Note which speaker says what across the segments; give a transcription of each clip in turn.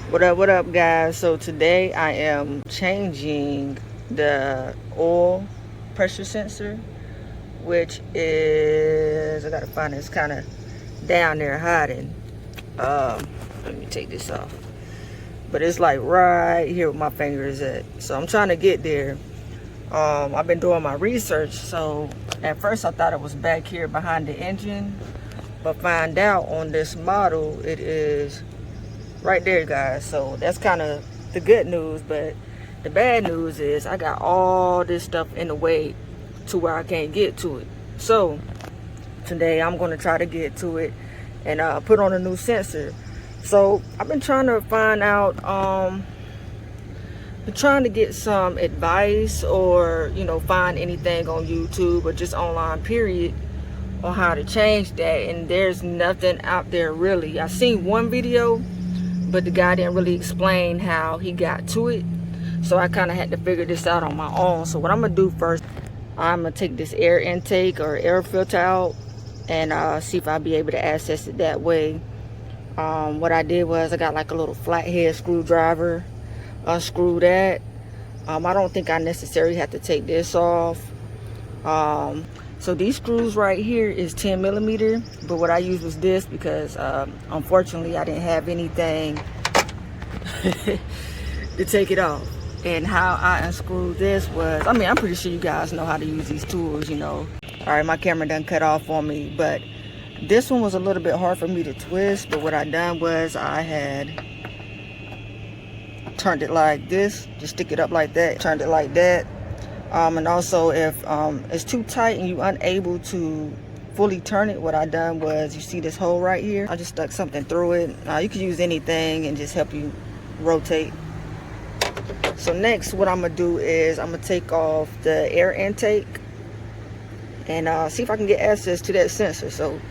Speaker 1: What up, guys? So today I am changing the oil pressure sensor, which is, I gotta find it's kind of down there hiding. Let me take this off. But it's like right here where my finger is at. So I'm trying to get there. I've been doing my research. So at first I thought it was back here behind the engine, but find out on this model it is right there, guys. So that's kind of the good news, but the bad news is I got all this stuff in the way to where I can't get to it. So today I'm going to try to get to it and put on a new sensor. So I've been trying to find out, been trying to get some advice or find anything on YouTube or just online period on how to change that, and there's nothing out there really. I seen one video, but the guy didn't really explain how he got to it, so I kind of had to figure this out on my own. So what I'm gonna do first, I'm gonna take this air intake or air filter out and see if I'll be able to access it that way. What I did was I got like a little flathead screwdriver, unscrew that. I don't think I necessarily have to take this off. So these screws right here is 10 millimeter, but what I used was this because unfortunately I didn't have anything to take it off. And how I unscrewed this was, I mean, I'm pretty sure you guys know how to use these tools, All right, my camera done cut off on me, but this one was a little bit hard for me to twist. But what I done was I had turned it like this, just stick it up like that, turned it like that. And also if it's too tight and you're unable to fully turn it, what I done was, you see this hole right here, I just stuck something through it. You can use anything and just help you rotate. So next what I'm gonna do is I'm gonna take off the air intake and see if I can get access to that sensor. So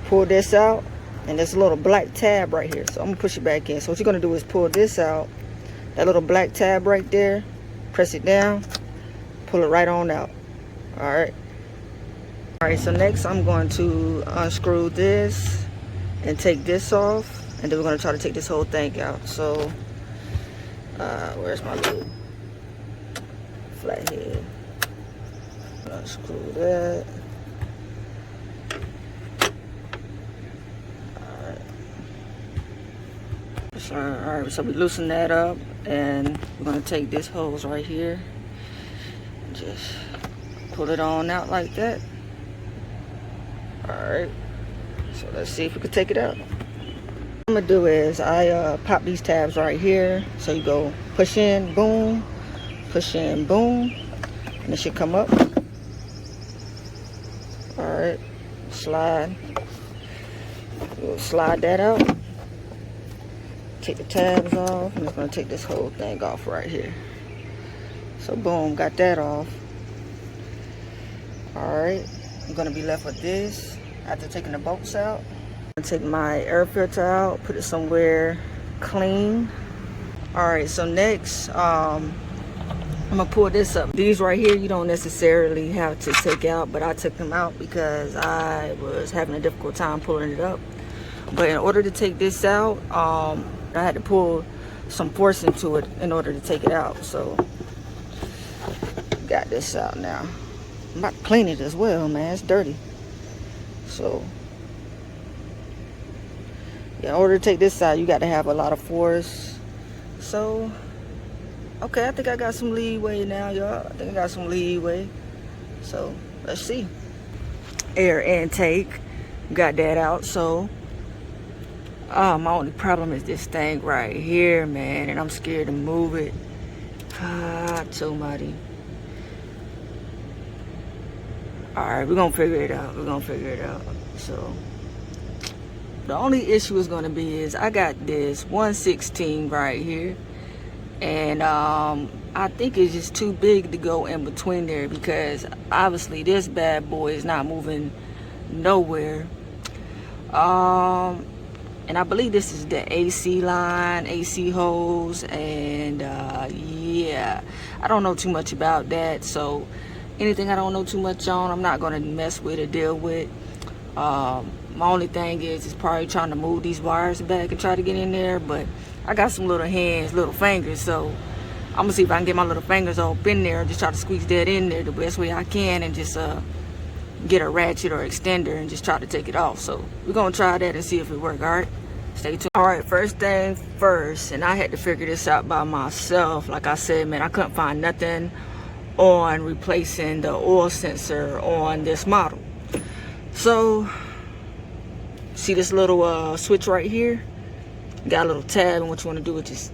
Speaker 1: pull this out, and there's a little black tab right here, so I'm gonna push it back in. So what you're gonna do is pull this out, that little black tab right there, press it down, pull it right on out. All right, so next I'm going to unscrew this and take this off, and then we're going to try to take this whole thing out. So where's my little flathead? Unscrew that. All right, so we loosen that up, and we're going to take this hose right here, just pull it on out like that. All right, so let's see if we can take it out. What I'm gonna do is I pop these tabs right here, so you go push in, boom, push in, boom, and it should come up. All right, slide, we'll slide that out, take the tabs off. I'm just gonna take this whole thing off right here. So boom, got that off. All right, I'm gonna be left with this after taking the bolts out. I'm gonna take my air filter out, put it somewhere clean. All right, so next I'm gonna pull this up. These right here you don't necessarily have to take out, but I took them out because I was having a difficult time pulling it up. But in order to take this out, I had to pull some force into it in order to take it out. So got this out now. I'm about to clean it as well, man. It's dirty. So yeah, in order to take this out, you got to have a lot of force. So okay, I think I got some leeway now, y'all. I think I got some leeway. So let's see. Air intake, got that out. So my only problem is this thing right here, man, and I'm scared to move it. Too muddy. All right, we're gonna figure it out. We're gonna figure it out. So the only issue is gonna be is I got this 116 right here, and I think it's just too big to go in between there, because obviously this bad boy is not moving nowhere. And I believe this is the AC line, AC hose, and yeah, I don't know too much about that. So anything I don't know too much on, I'm not gonna mess with or deal with. My only thing is probably trying to move these wires back and try to get in there, but I got some little hands, little fingers, so I'm gonna see if I can get my little fingers up in there and just try to squeeze that in there the best way I can, and just get a ratchet or extender and just try to take it off. So we're gonna try that and see if it works. All right, stay tuned. All right, first thing first, and I had to figure this out by myself. Like I said, man, I couldn't find nothing on replacing the oil sensor on this model. So see this little switch right here, got a little tab, and what you want to do is just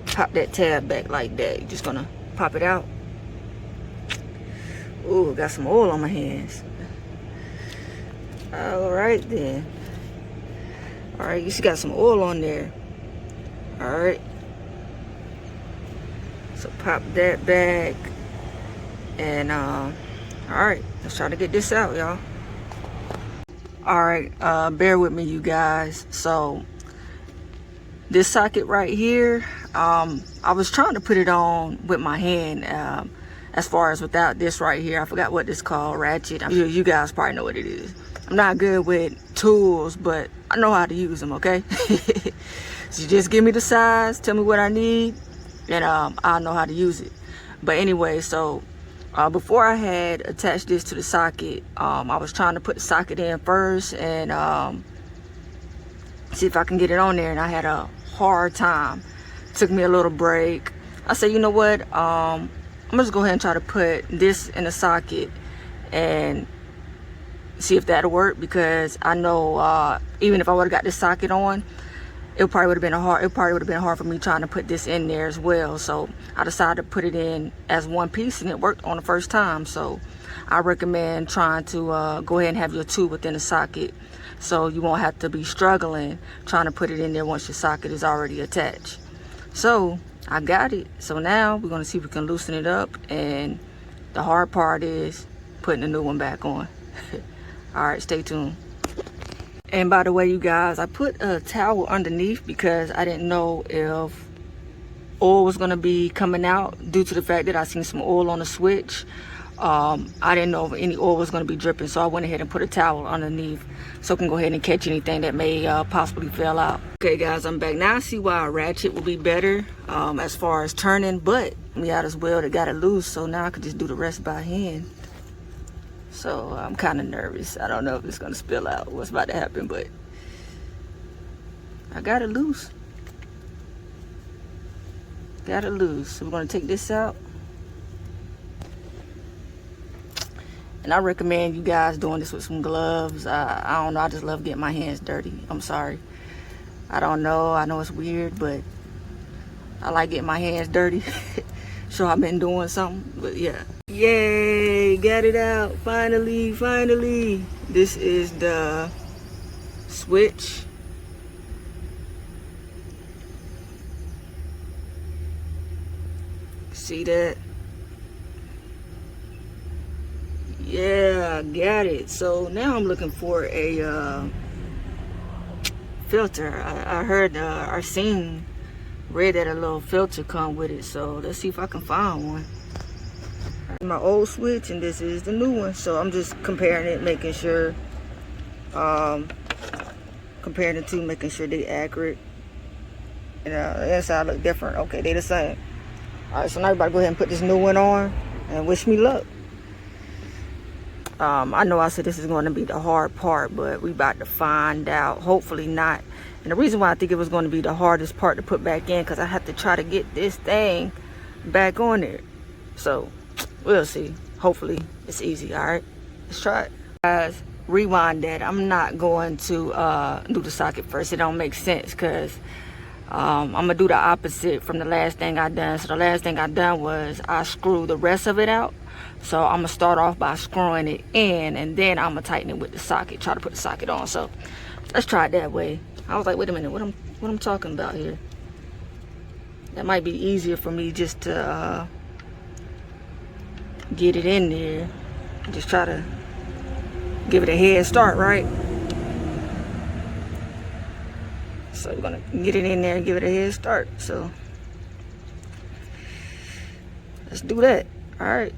Speaker 1: pop that tab back like that. You're just gonna pop it out. Ooh, got some oil on my hands. All right then. All right, you see got some oil on there. All right, so pop that back, and all right, let's try to get this out, y'all. All right, bear with me, you guys. So this socket right here, I was trying to put it on with my hand, as far as without this right here. I forgot what this called, ratchet. You guys probably know what it is. I'm not good with tools, but I know how to use them, okay? So just give me the size, tell me what I need, and I'll know how to use it. But anyway, so before I had attached this to the socket, I was trying to put the socket in first and see if I can get it on there, and I had a hard time. Took me a little break. I said, you know what, I'm gonna just go ahead and try to put this in the socket and see if that'll work, because I know even if I would have got this socket on, it probably would have been hard for me trying to put this in there as well. So I decided to put it in as one piece, and it worked on the first time. So I recommend trying to go ahead and have your tube within the socket, so you won't have to be struggling trying to put it in there once your socket is already attached. So I got it. So now we're gonna see if we can loosen it up, and the hard part is putting the new one back on. All right, stay tuned. And by the way, you guys, I put a towel underneath because I didn't know if oil was gonna be coming out, due to the fact that I seen some oil on the switch. I didn't know if any oil was gonna be dripping, so I went ahead and put a towel underneath so I can go ahead and catch anything that may possibly fell out. Okay guys, I'm back. Now I see why a ratchet would be better as far as turning, but we might as well got it loose, so now I could just do the rest by hand. So I'm kind of nervous. I don't know if it's gonna spill out, what's about to happen, but I got it loose. Got it loose. So we're gonna take this out. And I recommend you guys doing this with some gloves. I don't know, I just love getting my hands dirty. I'm sorry. I don't know, I know it's weird, but I like getting my hands dirty. Sure, I've been doing something, but yeah. Yay, got it out, finally, finally. This is the switch. See that? Yeah, got it. So now I'm looking for a filter. I heard Arsene read that a little filter come with it, so let's see if I can find one. My old switch, and this is the new one, so I'm just comparing it, making sure comparing the two, making sure they accurate. And the inside look different. Okay, they the same. All right, so now everybody go ahead and put this new one on and wish me luck. I know I said this is going to be the hard part, but we about to find out. Hopefully not. And the reason why I think it was going to be the hardest part to put back in, because I have to try to get this thing back on there. So we'll see. Hopefully it's easy. All right, let's try it. Guys, rewind that. I'm not going to do the socket first. It don't make sense, because I'm gonna do the opposite from the last thing I done. So the last thing I done was I screwed the rest of it out. So I'm gonna start off by screwing it in, and then I'm gonna tighten it with the socket, try to put the socket on. So let's try it that way. I was like, wait a minute, what I'm talking about here? That might be easier for me just to get it in there. Just try to give it a head start, right? So we're gonna get it in there and give it a head start. So let's do that. All right.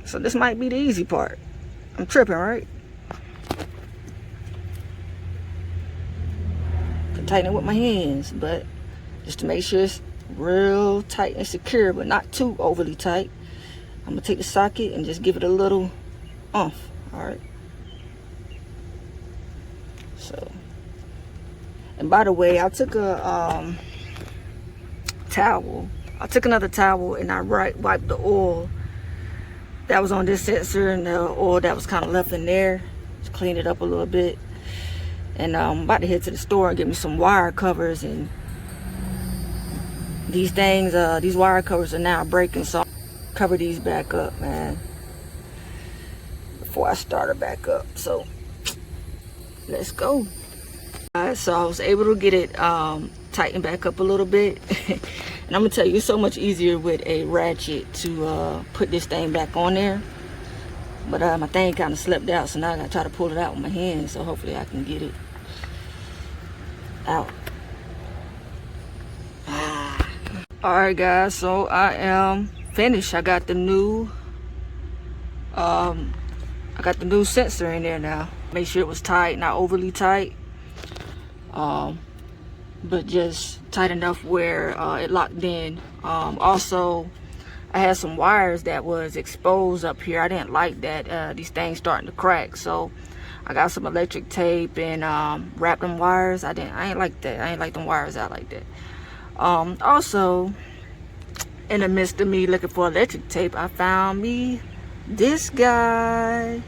Speaker 1: So this might be the easy part. I'm tripping, right? Can tighten it with my hands, but just to make sure it's real tight and secure, but not too overly tight. I'm gonna take the socket and just give it a little oomph. All right. So, and by the way, I took a towel. I took another towel and I wiped the oil that was on this sensor and the oil that was kind of left in there. Just clean it up a little bit. And I'm about to head to the store and get me some wire covers. And these things, these wire covers are now breaking, so I'll cover these back up, man, before I start her back up. So let's go. Alright, so I was able to get it tightened back up a little bit. And I'm gonna tell you, it's so much easier with a ratchet to put this thing back on there. But my thing kind of slipped out, so now I gotta try to pull it out with my hands. So hopefully I can get it out. Alright guys, so I am finished. I got the new sensor in there now. Make sure it was tight, not overly tight, but just tight enough where it locked in. Also, I had some wires that was exposed up here. I didn't like that. These things starting to crack, so I got some electric tape and wrapped them wires. I ain't like that. I ain't like them wires out like that. Also, in the midst of me looking for electric tape, I found me this guy.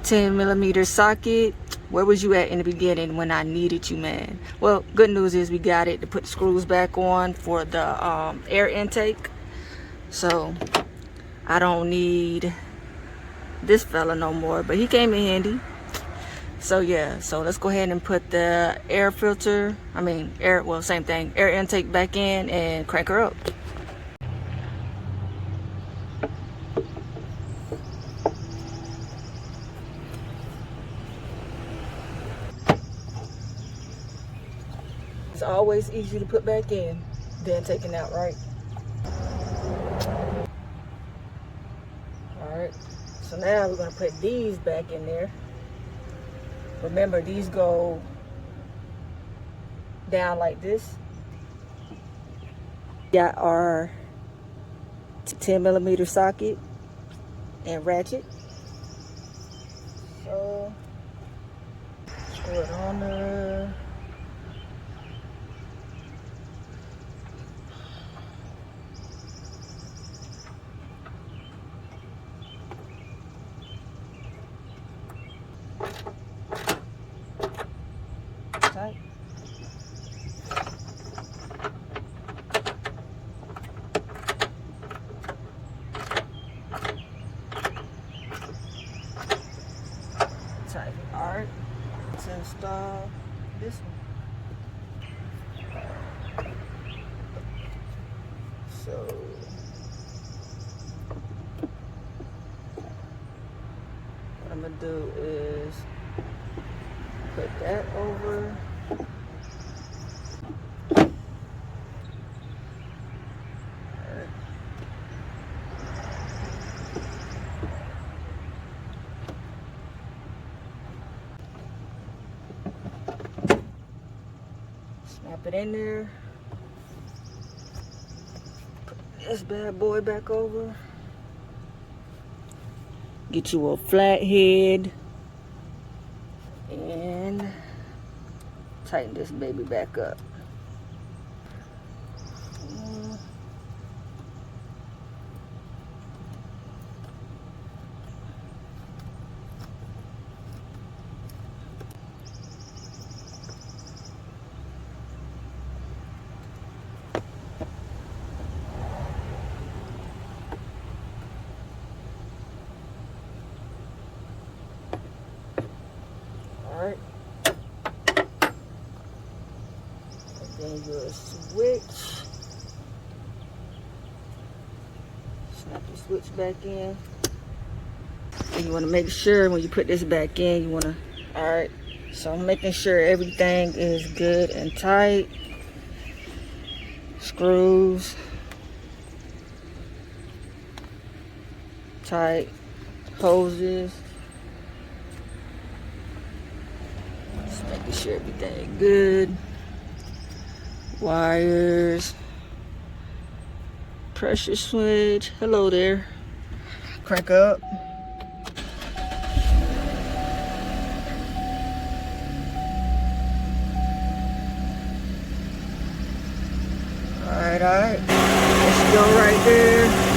Speaker 1: 10mm socket. Where was you at in the beginning when I needed you, man? Well, good news is we got it to put the screws back on for the air intake. So I don't need this fella no more, but he came in handy. So yeah, so let's go ahead and put the air filter, well, same thing, air intake back in and crank her up. It's always easier to put back in than taking out, right? All right, so now we're gonna put these back in there. Remember, these go down like this. Got our 10mm socket and ratchet. So screw it on there. Tight. Tight. All right. Let's install this one. So what I'm gonna do is put that over. Snap it in there. Put this bad boy back over. Get you a flathead. And tighten this baby back up. Alright. Then your switch. Snap the switch back in. And you want to make sure when you put this back in, you want to, alright. So I'm making sure everything is good and tight. Screws tight, hoses. Just making sure everything good. Wires. Pressure switch. Hello there. Crank up. Alright. Let's go right there.